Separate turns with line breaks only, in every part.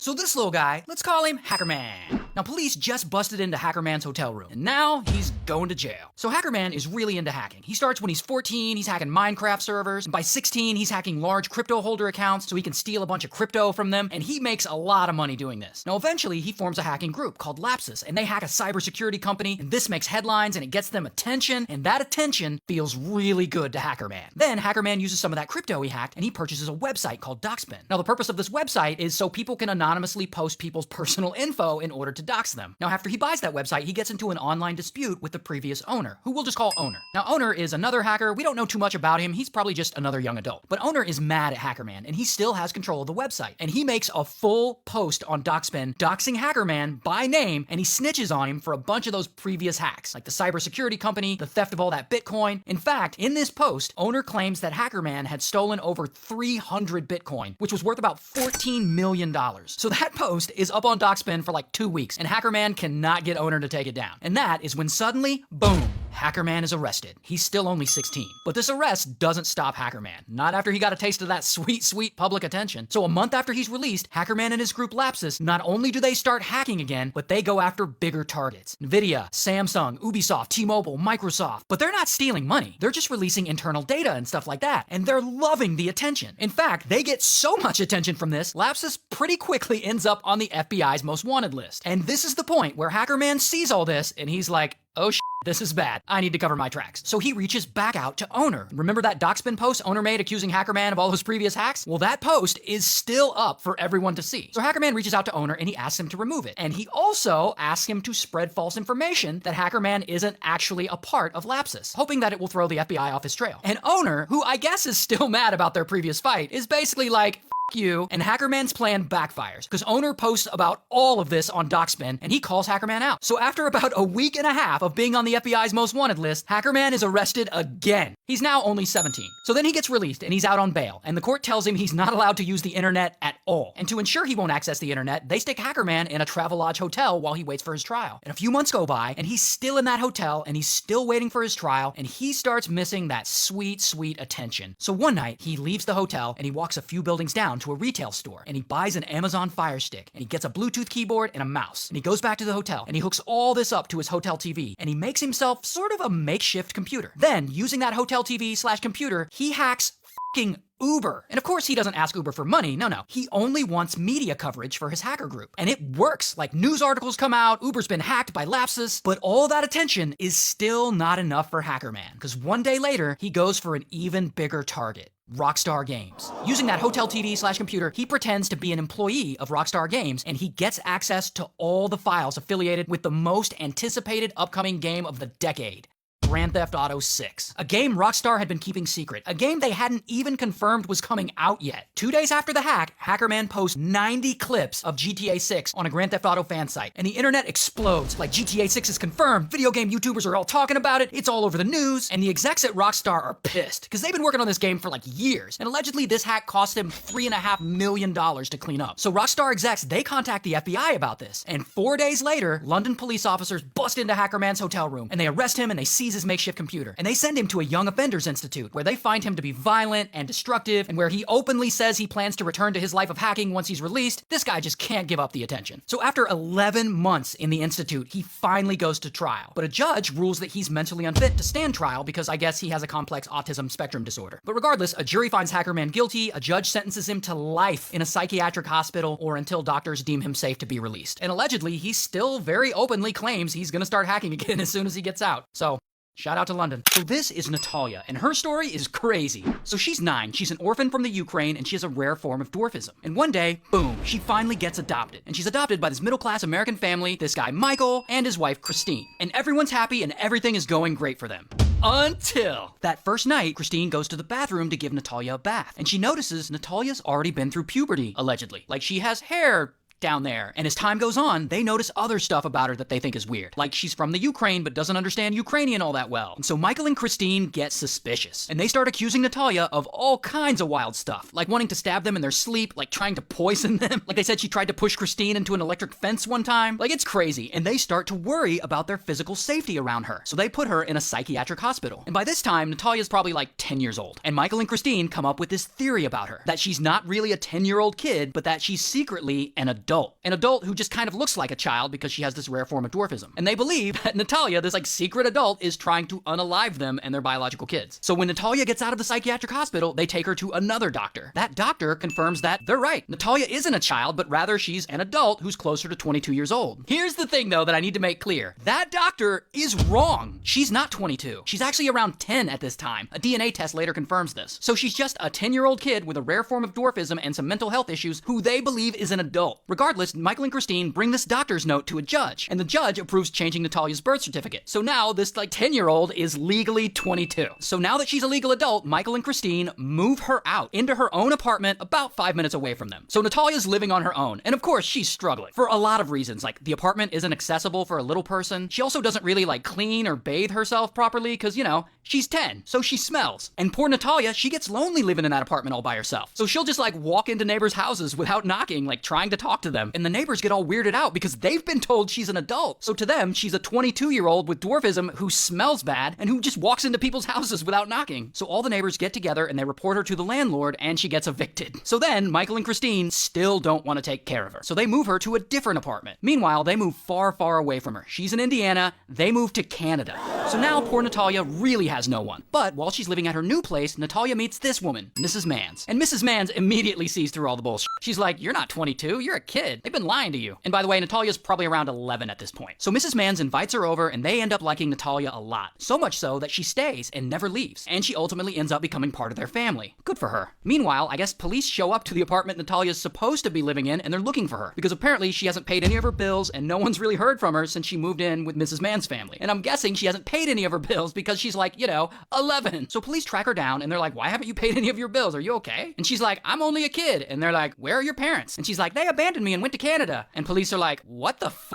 So this little guy, let's call him Hacker Man. Now police just busted into Hacker Man's hotel room, and now he's going to jail. So Hacker Man is really into hacking. He starts when he's 14, he's hacking Minecraft servers, and by 16 he's hacking large crypto holder accounts so he can steal a bunch of crypto from them, and he makes a lot of money doing this. Now eventually he forms a hacking group called Lapsus, and they hack a cybersecurity company, and this makes headlines and it gets them attention, and that attention feels really good to Hacker Man. Then Hacker Man uses some of that crypto he hacked, and he purchases a website called Doxspin. Now the purpose of this website is so people can anonymously post people's personal info in order to dox them. Now after he buys that website, he gets into an online dispute with the previous owner, who we'll just call Owner. Now Owner is another hacker. We don't know too much about him. He's probably just another young adult. But Owner is mad at Hacker Man, and he still has control of the website. And he makes a full post on Doxspin doxing Hacker Man by name, and he snitches on him for a bunch of those previous hacks, like the cybersecurity company, the theft of all that Bitcoin. In fact, in this post, Owner claims that Hacker Man had stolen over 300 Bitcoin, which was worth about $14 million. So that post is up on Doxspin for like 2 weeks, and Hacker Man cannot get Owner to take it down. And that is when suddenly, boom, Hacker Man is arrested. He's still only 16. But this arrest doesn't stop Hacker Man. Not after he got a taste of that sweet, sweet public attention. So a month after he's released, Hacker Man and his group Lapsus, not only do they start hacking again, but they go after bigger targets. Nvidia, Samsung, Ubisoft, T-Mobile, Microsoft. But they're not stealing money. They're just releasing internal data and stuff like that. And they're loving the attention. In fact, they get so much attention from this, Lapsus pretty quickly ends up on the FBI's most wanted list. And this is the point where Hacker Man sees all this and he's like, oh shit, this is bad. I need to cover my tracks. So he reaches back out to Owner. Remember that Doxspin post Owner made accusing Hacker Man of all his previous hacks? Well, that post is still up for everyone to see. So Hacker Man reaches out to Owner and he asks him to remove it. And he also asks him to spread false information that Hacker Man isn't actually a part of Lapsus, hoping that it will throw the FBI off his trail. And Owner, who I guess is still mad about their previous fight, is basically like, you, and Hacker Man's plan backfires because Owner posts about all of this on Doxspin and he calls Hacker Man out. So after about a week and a half of being on the FBI's most wanted list, Hacker Man is arrested again. He's now only 17. So then he gets released and he's out on bail, and the court tells him he's not allowed to use the internet at all. And to ensure he won't access the internet, they stick Hacker Man in a Travelodge hotel while he waits for his trial. And a few months go by and he's still in that hotel and he's still waiting for his trial, and he starts missing that sweet, sweet attention. So one night he leaves the hotel and he walks a few buildings down to a retail store, and he buys an Amazon Fire Stick, and he gets a Bluetooth keyboard and a mouse, and he goes back to the hotel and he hooks all this up to his hotel TV, and he makes himself sort of a makeshift computer. Then, using that hotel TV/computer, he hacks fucking Uber. And of course he doesn't ask Uber for money, no. He only wants media coverage for his hacker group. And it works. Like, news articles come out, Uber's been hacked by Lapsus, but all that attention is still not enough for Hacker Man, because one day later, he goes for an even bigger target. Rockstar Games. Using that hotel TV/computer, he pretends to be an employee of Rockstar Games, and he gets access to all the files affiliated with the most anticipated upcoming game of the decade. Grand Theft Auto 6, a game Rockstar had been keeping secret, a game they hadn't even confirmed was coming out yet. 2 days after the hack, Hacker Man posts 90 clips of GTA 6 on a Grand Theft Auto fan site, and the internet explodes. Like, GTA 6 is confirmed, video game YouTubers are all talking about it, it's all over the news, and the execs at Rockstar are pissed, because they've been working on this game for like years, and allegedly this hack cost them $3.5 million to clean up. So Rockstar execs, they contact the FBI about this, and 4 days later, London police officers bust into Hacker Man's hotel room, and they arrest him and they seize his makeshift computer. And they send him to a young offenders institute where they find him to be violent and destructive, and where he openly says he plans to return to his life of hacking once he's released. This guy just can't give up the attention. So after 11 months in the institute, he finally goes to trial. But a judge rules that he's mentally unfit to stand trial because I guess he has a complex autism spectrum disorder. But regardless, a jury finds Hacker Man guilty, a judge sentences him to life in a psychiatric hospital or until doctors deem him safe to be released. And allegedly, he still very openly claims he's gonna start hacking again as soon as he gets out. So, shout out to London. So this is Natalia, and her story is crazy. So she's 9, she's an orphan from the Ukraine, and she has a rare form of dwarfism. And one day, boom, she finally gets adopted. And she's adopted by this middle-class American family, this guy Michael, and his wife Christine. And everyone's happy and everything is going great for them. Until that first night, Christine goes to the bathroom to give Natalia a bath. And she notices Natalia's already been through puberty, allegedly. Like, she has hair down there. And as time goes on, they notice other stuff about her that they think is weird. Like, she's from the Ukraine but doesn't understand Ukrainian all that well. And so Michael and Christine get suspicious. And they start accusing Natalia of all kinds of wild stuff. Like wanting to stab them in their sleep, like trying to poison them. Like they said she tried to push Christine into an electric fence one time. Like, it's crazy. And they start to worry about their physical safety around her. So they put her in a psychiatric hospital. And by this time, Natalia's probably like 10 years old. And Michael and Christine come up with this theory about her. That she's not really a 10-year-old kid, but that she's secretly an adult. adult. An adult who just kind of looks like a child because she has this rare form of dwarfism. And they believe that Natalia, this like secret adult, is trying to unalive them and their biological kids. So when Natalia gets out of the psychiatric hospital, they take her to another doctor. That doctor confirms that they're right. Natalia isn't a child, but rather she's an adult who's closer to 22 years old. Here's the thing though that I need to make clear. That doctor is wrong. She's not 22. She's actually around 10 at this time. A DNA test later confirms this. So she's just a 10-year-old kid with a rare form of dwarfism and some mental health issues who they believe is an adult. Regardless, Michael and Christine bring this doctor's note to a judge, and the judge approves changing Natalia's birth certificate. So now this like 10-year-old is legally 22. So now that she's a legal adult, Michael and Christine move her out into her own apartment about 5 minutes away from them. So Natalia's living on her own, and of course she's struggling for a lot of reasons. Like the apartment isn't accessible for a little person. She also doesn't really like clean or bathe herself properly because, you know, she's 10, so she smells. And poor Natalia, she gets lonely living in that apartment all by herself. So she'll just like walk into neighbors' houses without knocking, like trying to talk to them. And the neighbors get all weirded out because they've been told she's an adult. So to them, she's a 22-year-old with dwarfism who smells bad and who just walks into people's houses without knocking. So all the neighbors get together and they report her to the landlord and she gets evicted. So then Michael and Christine still don't want to take care of her. So they move her to a different apartment. Meanwhile, they move far, far away from her. She's in Indiana. They move to Canada. So now poor Natalia really has no one. But while she's living at her new place, Natalia meets this woman, Mrs. Mans. And Mrs. Mans immediately sees through all the bullshit. She's like, you're not 22, you're a kid. They've been lying to you. And by the way, Natalia's probably around 11 at this point. So Mrs. Mans invites her over and they end up liking Natalia a lot. So much so that she stays and never leaves. And she ultimately ends up becoming part of their family. Good for her. Meanwhile, I guess police show up to the apartment Natalia's supposed to be living in and they're looking for her. Because apparently she hasn't paid any of her bills and no one's really heard from her since she moved in with Mrs. Mans' family. And I'm guessing she hasn't paid any of her bills because she's like, you know, 11. So police track her down and they're like, why haven't you paid any of your bills? Are you okay? And she's like, I'm only a kid. And they're like, where are your parents? And she's like, they abandoned me and went to Canada. And police are like, what the f***?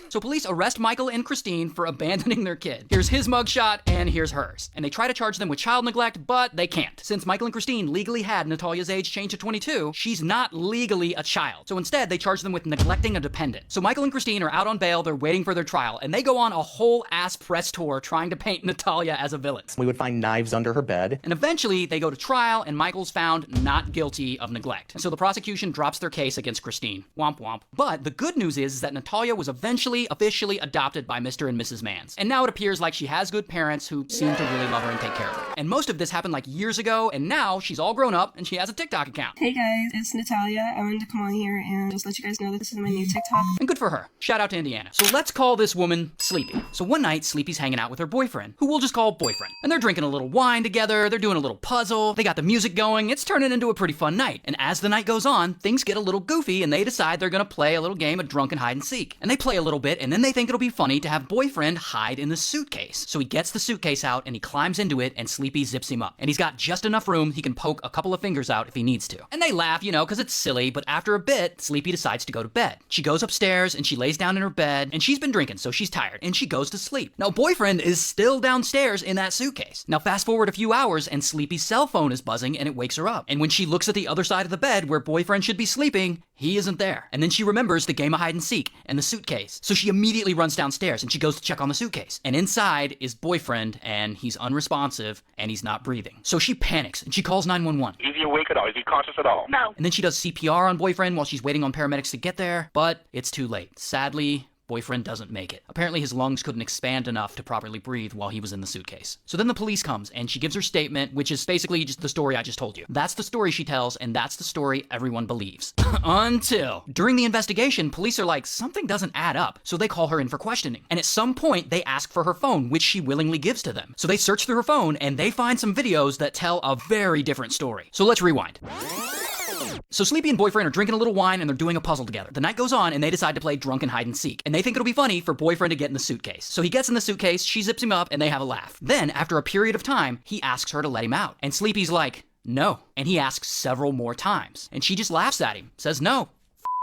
So police arrest Michael and Christine for abandoning their kid. Here's his mugshot and here's hers. And they try to charge them with child neglect, but they can't. Since Michael and Christine legally had Natalia's age changed to 22, she's not legally a child. So instead, they charge them with neglecting a dependent. So Michael and Christine are out on bail, they're waiting for their trial, and they go on a whole ass press tour trying to paint Natalia as a villain.
We would find knives under her bed.
And eventually, they go to trial, and Michael's found not guilty of neglect. And so the prosecution drops their case against Christine. Womp womp. But the good news is that Natalia was eventually officially adopted by Mr. and Mrs. Mans. And now it appears like she has good parents who seem to really love her and take care of her. And most of this happened like years ago, and now she's all grown up and she has a TikTok account.
Hey guys, it's Natalia. I wanted to come on here and just let you guys know that this is my new TikTok.
And good for her. Shout out to Indiana. So let's call this woman Sleepy. So one night, Sleepy's hanging out with her boyfriend, who we'll just call boyfriend. And they're drinking a little wine together, they're doing a little puzzle, they got the music going, it's turning into a pretty fun night. And as the night goes on, things get a little goofy and they decide they're gonna play a little game of drunken hide and seek. And they play a little bit and then they think it'll be funny to have boyfriend hide in the suitcase. So he gets the suitcase out and he climbs into it and Sleepy zips him up. And he's got just enough room he can poke a couple of fingers out if he needs to. And they laugh, you know, because it's silly, but after a bit, Sleepy decides to go to bed. She goes upstairs and she lays down in her bed and she's been drinking, so she's tired and she goes to sleep. Now boyfriend is still downstairs in that suitcase. Now fast forward a few hours and Sleepy's cell phone is buzzing and it wakes her up. And when she looks at the other side of the bed where boyfriend should be sleeping, he isn't there. And then she remembers the game of hide and seek and the suitcase. So she immediately runs downstairs and she goes to check on the suitcase. And inside is boyfriend and he's unresponsive and he's not breathing. So she panics and she calls 911.
Is he awake at all? Is he conscious at all?
No.
And then she does CPR on boyfriend while she's waiting on paramedics to get there, but it's too late. Sadly, boyfriend doesn't make it. Apparently his lungs couldn't expand enough to properly breathe while he was in the suitcase. So then the police comes and she gives her statement, which is basically just the story I just told you. That's the story she tells and that's the story everyone believes. Until during the investigation, police are like, something doesn't add up. So they call her in for questioning. And at some point they ask for her phone, which she willingly gives to them. So they search through her phone and they find some videos that tell a very different story. So let's rewind. So Sleepy and boyfriend are drinking a little wine and they're doing a puzzle together. The night goes on and they decide to play drunken hide and seek. And they think it'll be funny for boyfriend to get in the suitcase. So he gets in the suitcase, she zips him up, and they have a laugh. Then, after a period of time, he asks her to let him out. And Sleepy's like, no. And he asks several more times. And she just laughs at him, says no.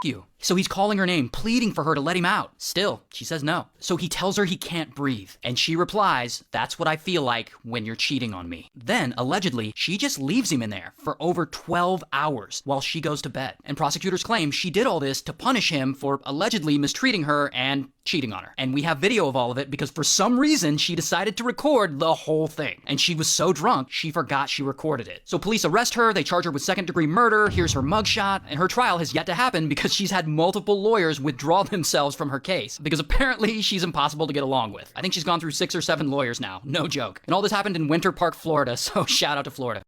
You. So he's calling her name, pleading for her to let him out. Still, she says no. So he tells her he can't breathe. And she replies, that's what I feel like when you're cheating on me. Then, allegedly, she just leaves him in there for over 12 hours while she goes to bed. And prosecutors claim she did all this to punish him for allegedly mistreating her and cheating on her. And we have video of all of it because for some reason she decided to record the whole thing. And she was so drunk, she forgot she recorded it. So police arrest her, they charge her with second-degree murder, here's her mugshot, and her trial has yet to happen because she's had multiple lawyers withdraw themselves from her case because apparently she's impossible to get along with. I think she's gone through 6 or 7 lawyers now, no joke. And all this happened in Winter Park, Florida, so shout out to Florida.